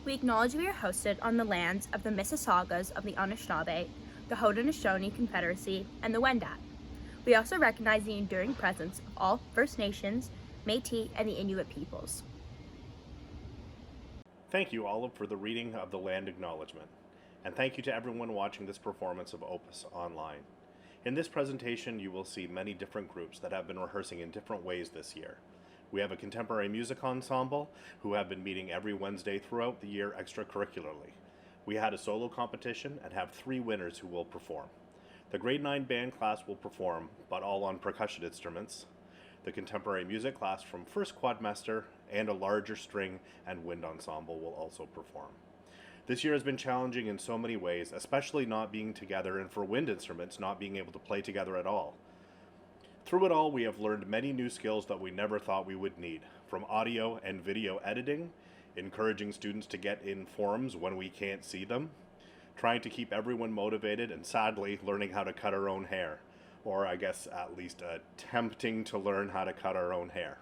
We acknowledge we are hosted on the lands of the Mississaugas of the Anishinaabe, the Haudenosaunee Confederacy, and the Wendat. We also recognize the enduring presence of all First Nations, Métis, and the Inuit peoples. Thank you, Olive, for the reading of the land acknowledgement. And thank you to everyone watching this performance of Opus Online. In this presentation, you will see many different groups that have been rehearsing in different ways this year. We have a contemporary music ensemble who have been meeting every Wednesday throughout the year extracurricularly. We had a solo competition and have 3 winners who will perform. The grade 9 band class will perform, but all on percussion instruments. The contemporary music class from first quadmester and a larger string and wind ensemble will also perform. This year has been challenging in so many ways, especially not being together, and for wind instruments not being able to play together at all. Through it all, we have learned many new skills that we never thought we would need, from audio and video editing, encouraging students to get in forums when we can't see them, trying to keep everyone motivated, and sadly, learning how to cut our own hair. Or I guess at least attempting to learn how to cut our own hair.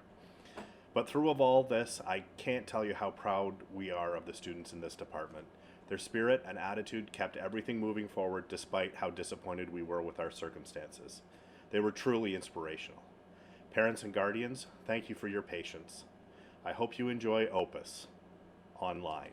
But through of all this, I can't tell you how proud we are of the students in this department. Their spirit and attitude kept everything moving forward despite how disappointed we were with our circumstances. They were truly inspirational. Parents and guardians, thank you for your patience. I hope you enjoy Opus Online.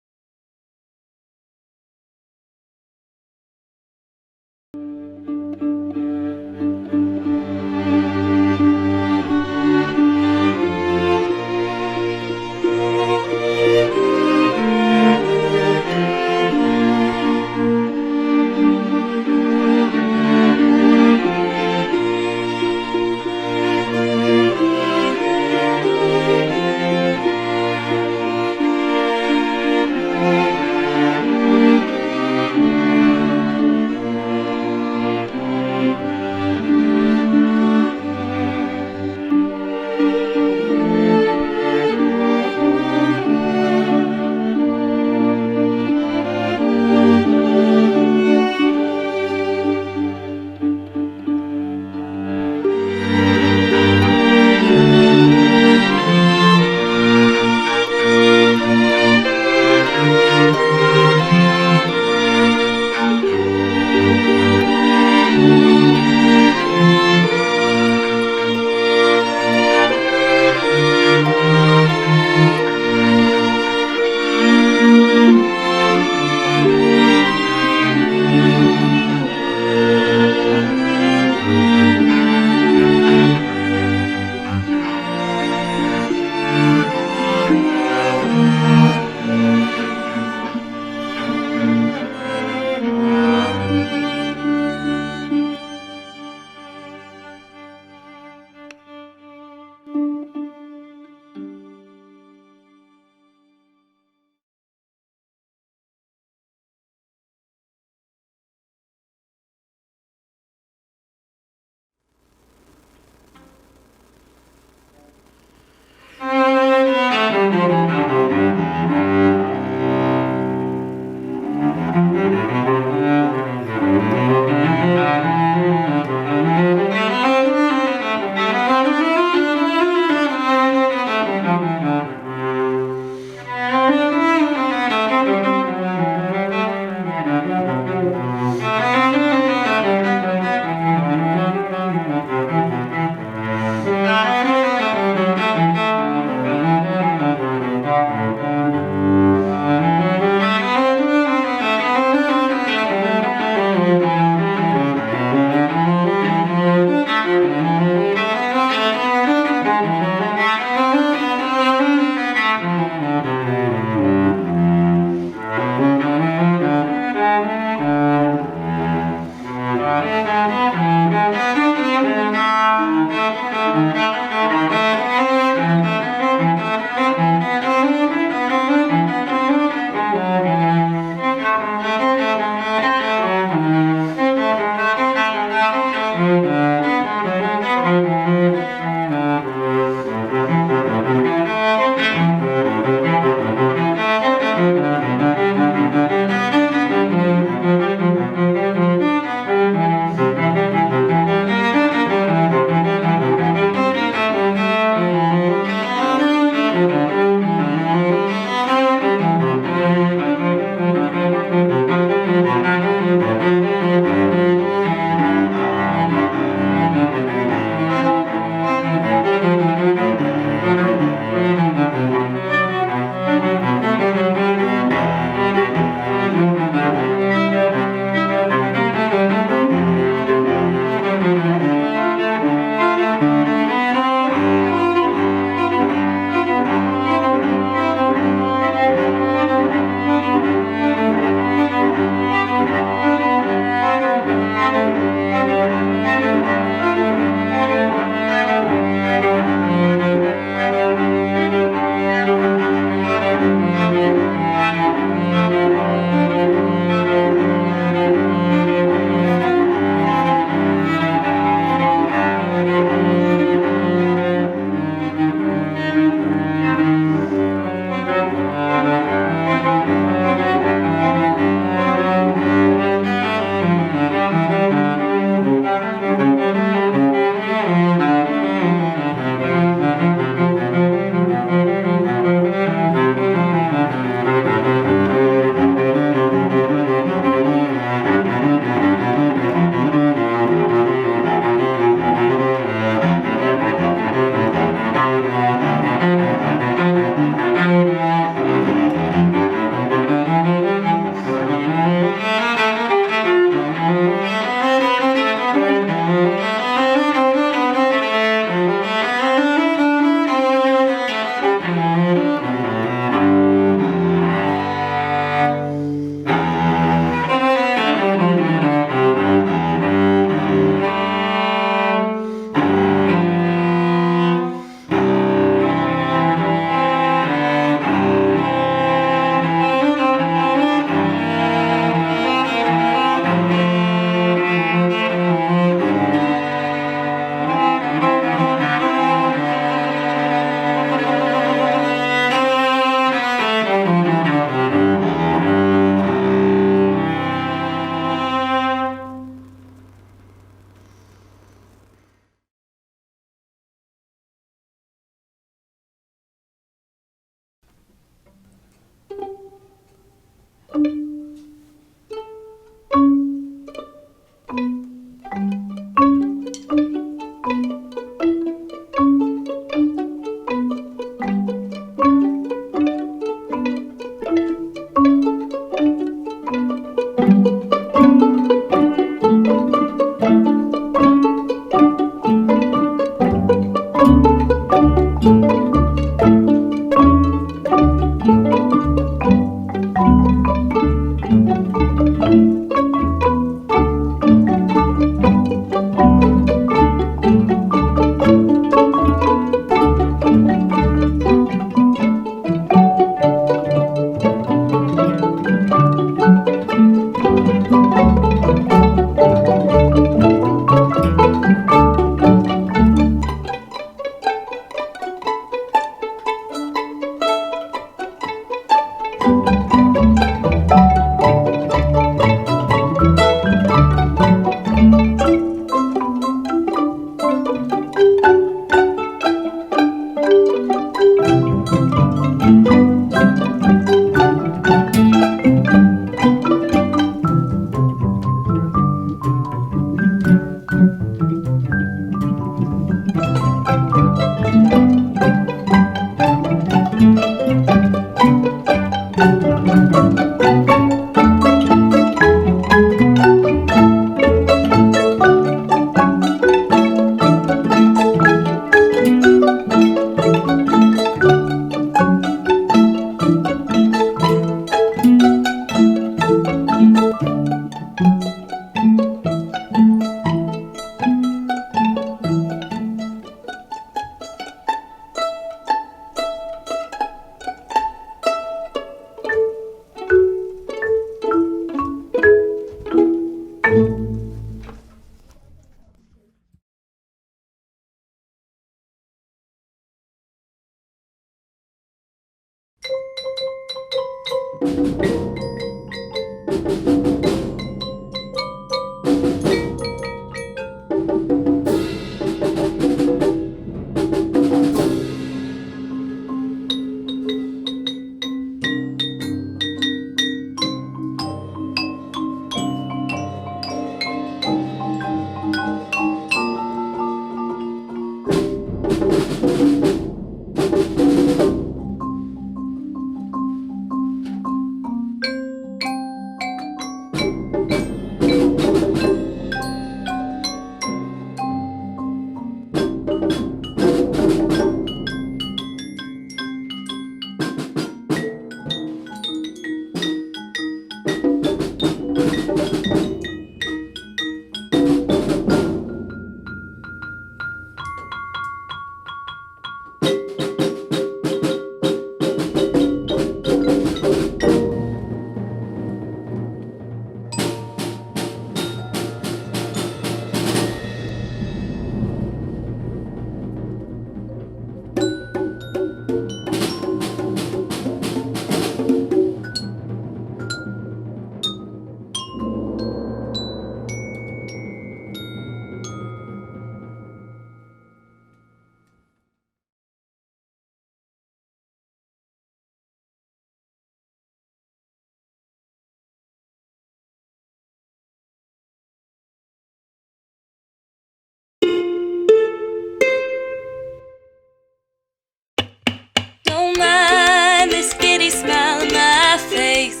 Don't mind this giddy smile on my face.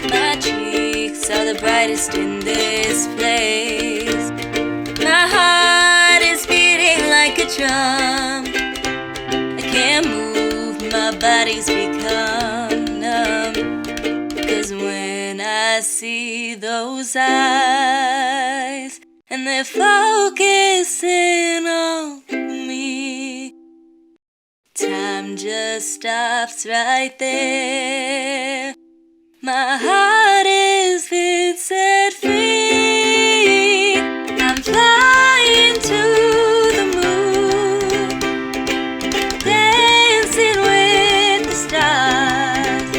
My cheeks are the brightest in this place. My heart is beating like a drum. I can't move, my body's become numb. 'Cause when I see those eyes and they're focusing on me, time just stops right there. My heart is been set free. I'm flying to the moon, dancing with the stars.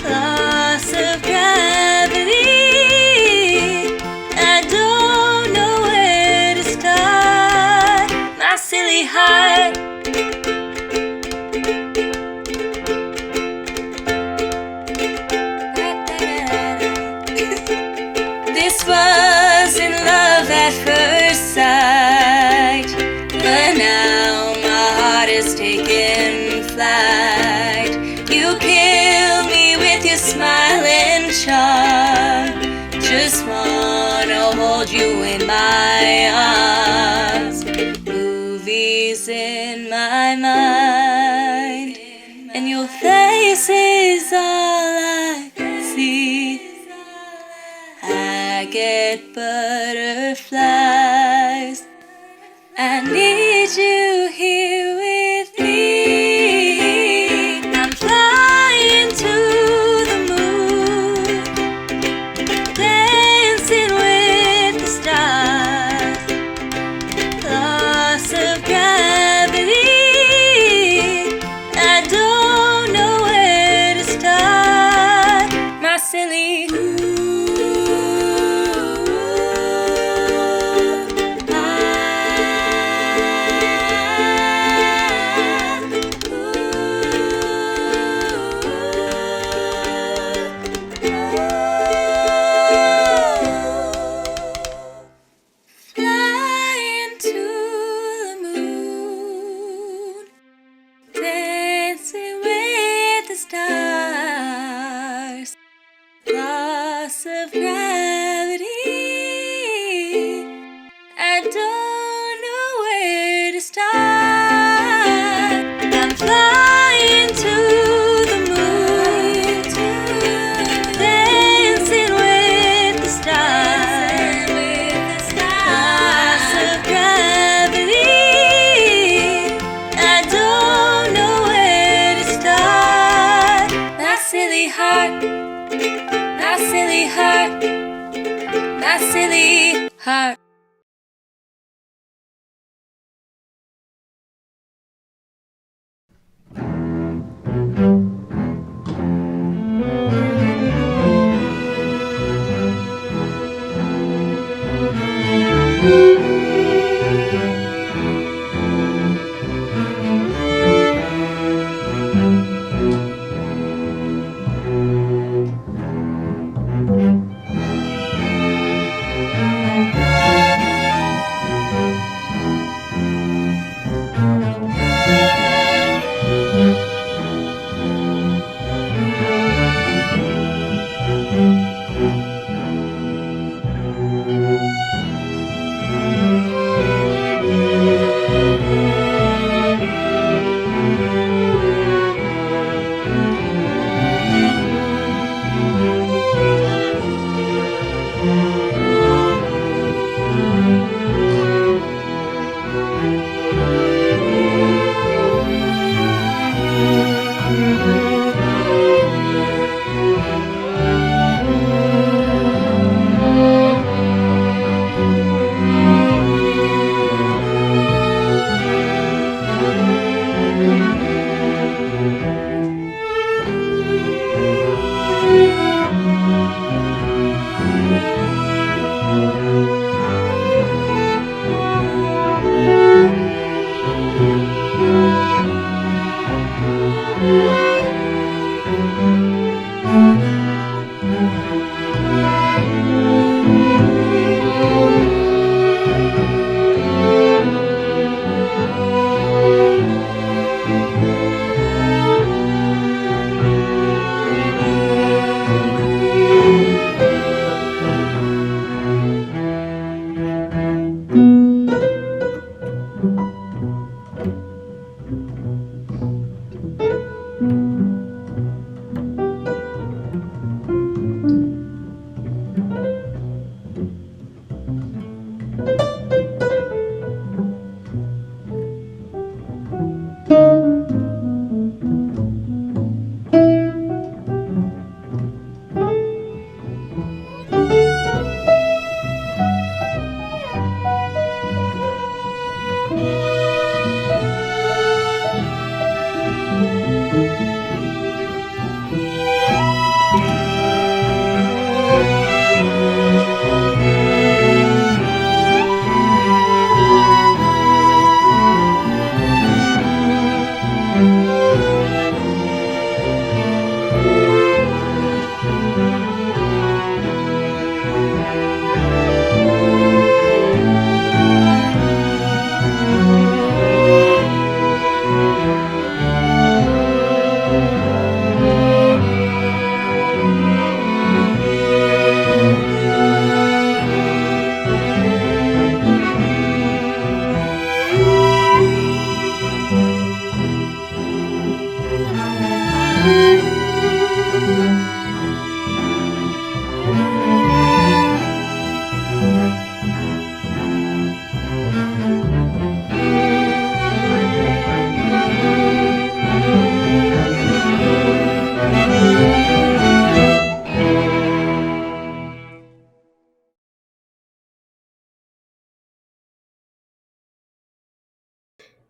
Loss of gravity, I don't know where to start. My silly heart, this wasn't love at first sight, but now my heart is taking flight. You kill me with your smile and charm. Just wanna hold you in my arms. Movies in my mind, and your face is all I see. I get butterflies. I need you here with me. I'm flying to the moon, dancing with the stars. Loss of gravity, I don't know where to start. My silly flying to the moon, dancing with the stars. Loss of gravity, I don't know where to start. I'm flying to the moon, dancing with the stars. Loss of gravity, I don't know where to start. My silly heart, my silly heart, my silly heart.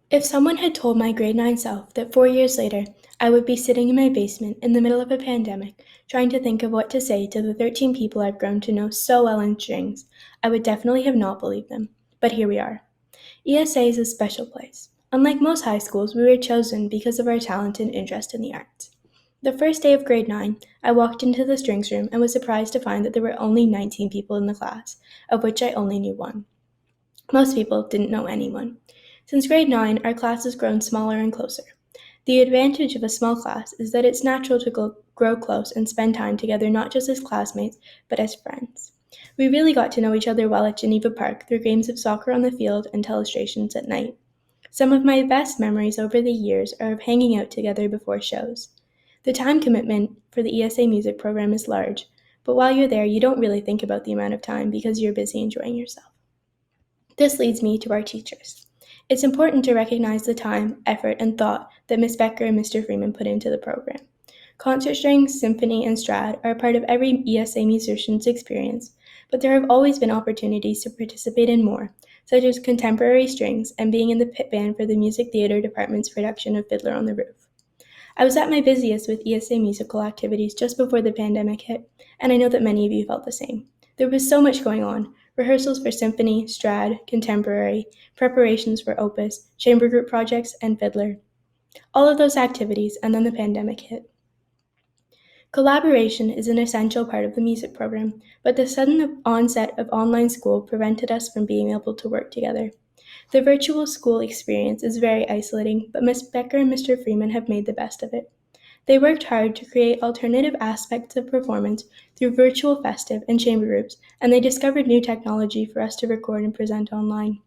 If someone had told my grade 9 self that 4 years later I would be sitting in my basement in the middle of a pandemic trying to think of what to say to the 13 people I've grown to know so well in strings, I would definitely have not believed them. But here we are. ESA is a special place. Unlike most high schools, we were chosen because of our talent and interest in the arts. The first day of grade 9, I walked into the strings room and was surprised to find that there were only 19 people in the class, of which I only knew one. Most people didn't know anyone. Since grade 9, our class has grown smaller and closer. The advantage of a small class is that it's natural to grow close and spend time together not just as classmates, but as friends. We really got to know each other well at Geneva Park through games of soccer on the field and telestrations at night. Some of my best memories over the years are of hanging out together before shows. The time commitment for the ESA music program is large, but while you're there, you don't really think about the amount of time because you're busy enjoying yourself. This leads me to our teachers. It's important to recognize the time, effort, and thought that Ms. Becker and Mr. Freeman put into the program. Concert strings, symphony, and strad are a part of every ESA musician's experience, but there have always been opportunities to participate in more, such as contemporary strings and being in the pit band for the music theater department's production of Fiddler on the Roof. I was at my busiest with ESA musical activities just before the pandemic hit, and I know that many of you felt the same. There was so much going on: rehearsals for symphony, strad, contemporary, preparations for opus, chamber group projects, and fiddler. All of those activities, and then the pandemic hit. Collaboration is an essential part of the music program, but the sudden onset of online school prevented us from being able to work together. The virtual school experience is very isolating, but Ms. Becker and Mr. Freeman have made the best of it. They worked hard to create alternative aspects of performance through virtual festive and chamber groups, and they discovered new technology for us to record and present online.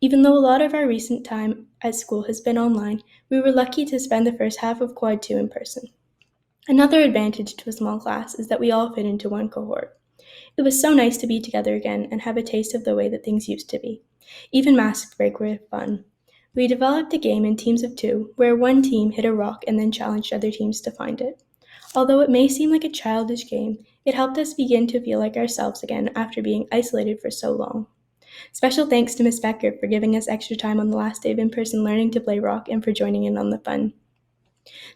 Even though a lot of our recent time at school has been online, we were lucky to spend the first half of Quad 2 in person. Another advantage to a small class is that we all fit into one cohort. It was so nice to be together again and have a taste of the way that things used to be. Even mask break were fun. We developed a game in teams of 2, where one team hit a rock and then challenged other teams to find it. Although it may seem like a childish game, it helped us begin to feel like ourselves again after being isolated for so long. Special thanks to Miss Becker for giving us extra time on the last day of in-person learning to play rock and for joining in on the fun.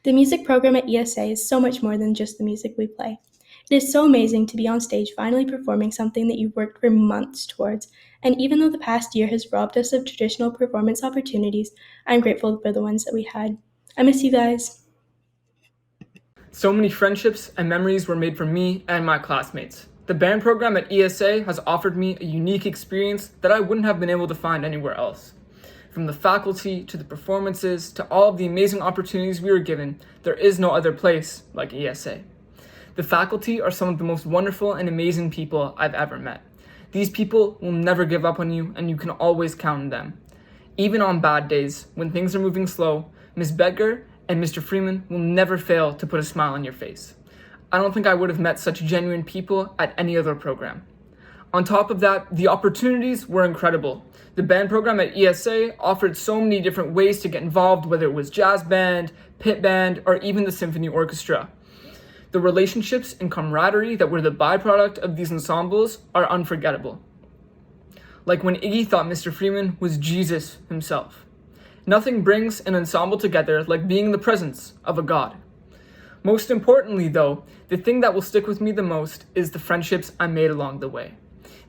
The music program at ESA is so much more than just the music we play. It is so amazing to be on stage finally performing something that you've worked for months towards, and even though the past year has robbed us of traditional performance opportunities, I'm grateful for the ones that we had. I miss you guys. So many friendships and memories were made for me and my classmates. The band program at ESA has offered me a unique experience that I wouldn't have been able to find anywhere else. From the faculty to the performances to all of the amazing opportunities we were given, there is no other place like ESA. The faculty are some of the most wonderful and amazing people I've ever met. These people will never give up on you, and you can always count on them. Even on bad days, when things are moving slow, Ms. Becker and Mr. Freeman will never fail to put a smile on your face. I don't think I would have met such genuine people at any other program. On top of that, the opportunities were incredible. The band program at ESA offered so many different ways to get involved, whether it was jazz band, pit band, or even the symphony orchestra. The relationships and camaraderie that were the byproduct of these ensembles are unforgettable. Like when Iggy thought Mr. Freeman was Jesus himself. Nothing brings an ensemble together like being in the presence of a god. Most importantly, though, the thing that will stick with me the most is the friendships I made along the way.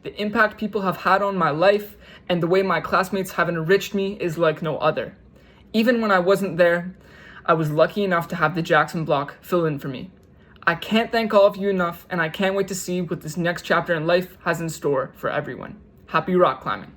The impact people have had on my life and the way my classmates have enriched me is like no other. Even when I wasn't there, I was lucky enough to have the Jackson block fill in for me. I can't thank all of you enough, and I can't wait to see what this next chapter in life has in store for everyone. Happy rock climbing.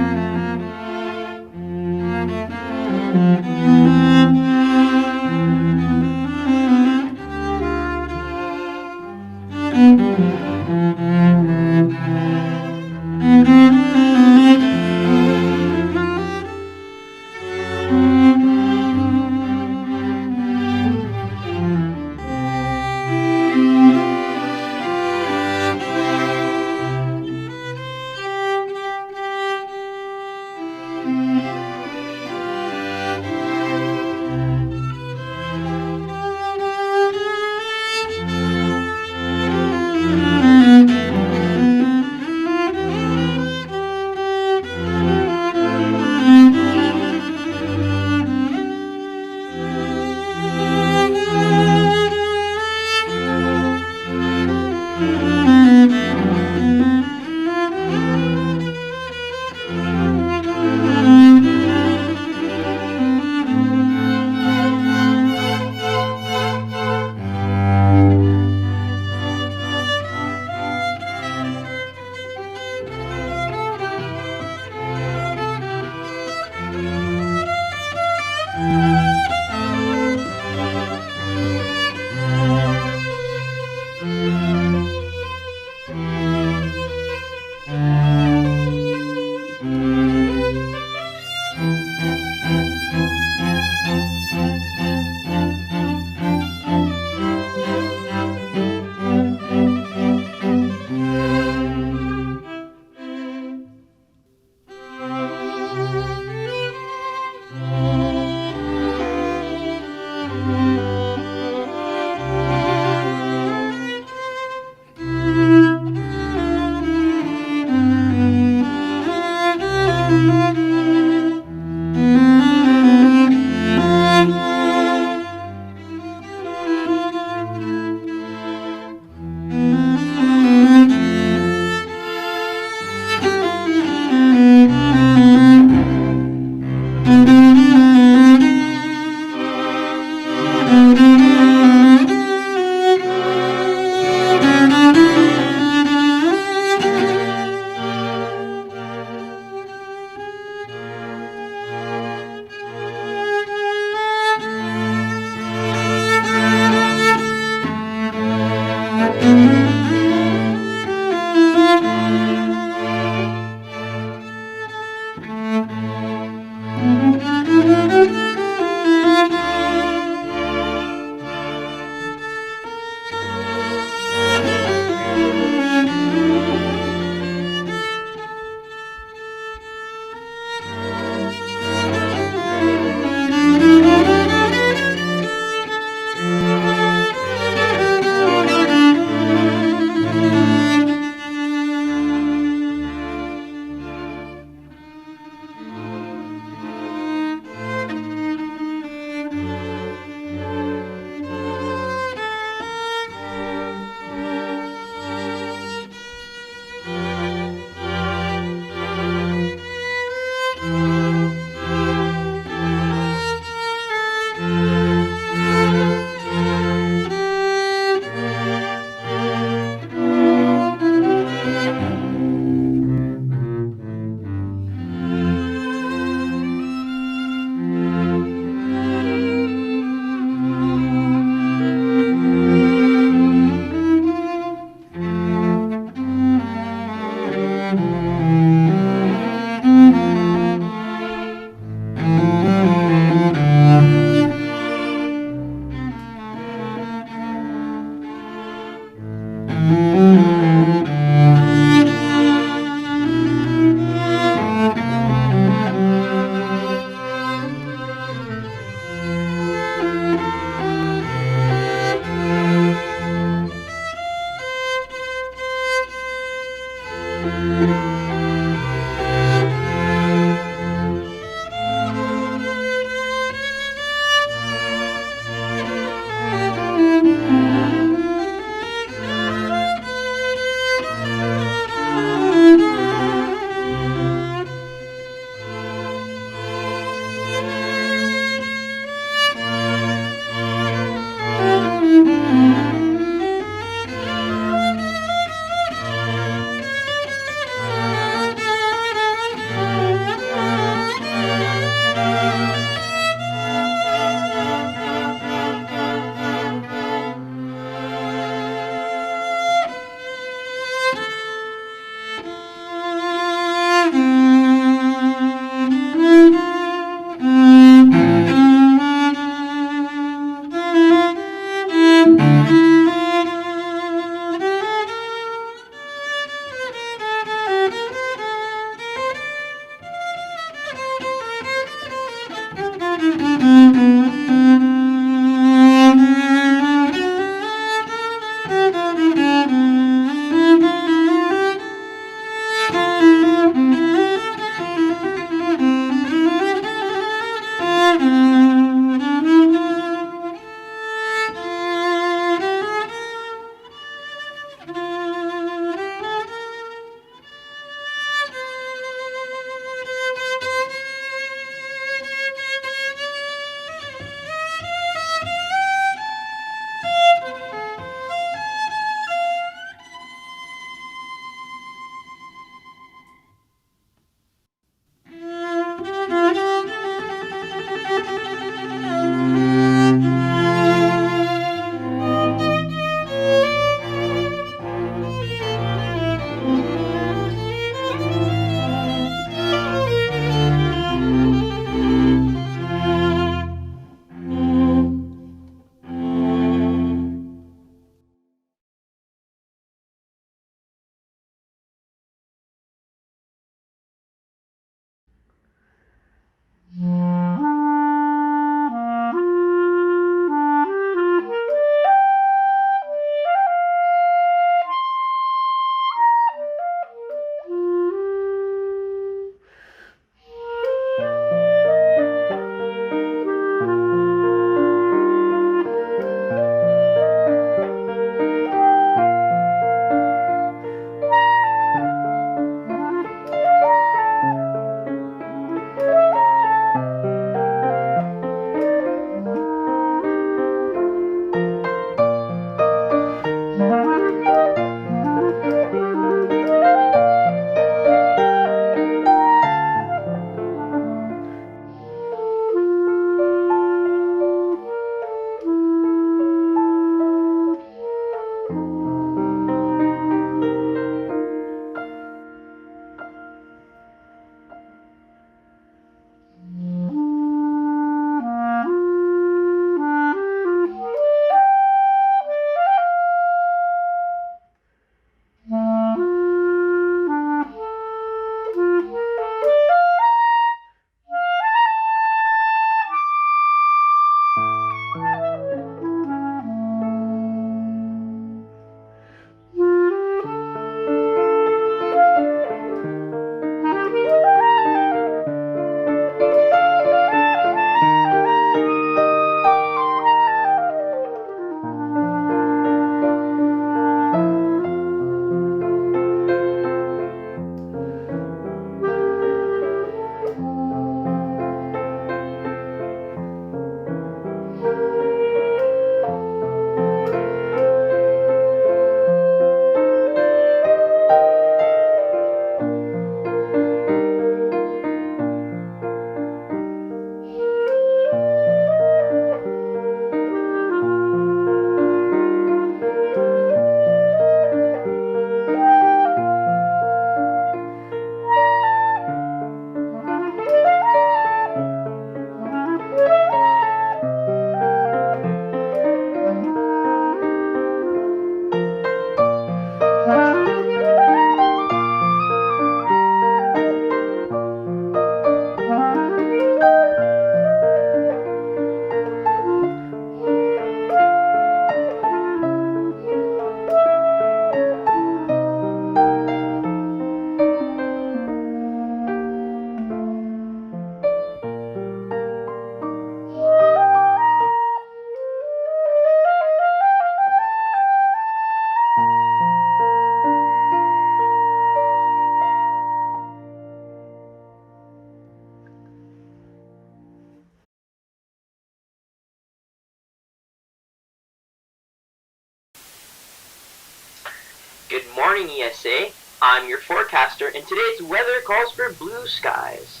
Good morning, ESA. I'm your forecaster, and today's weather calls for blue skies.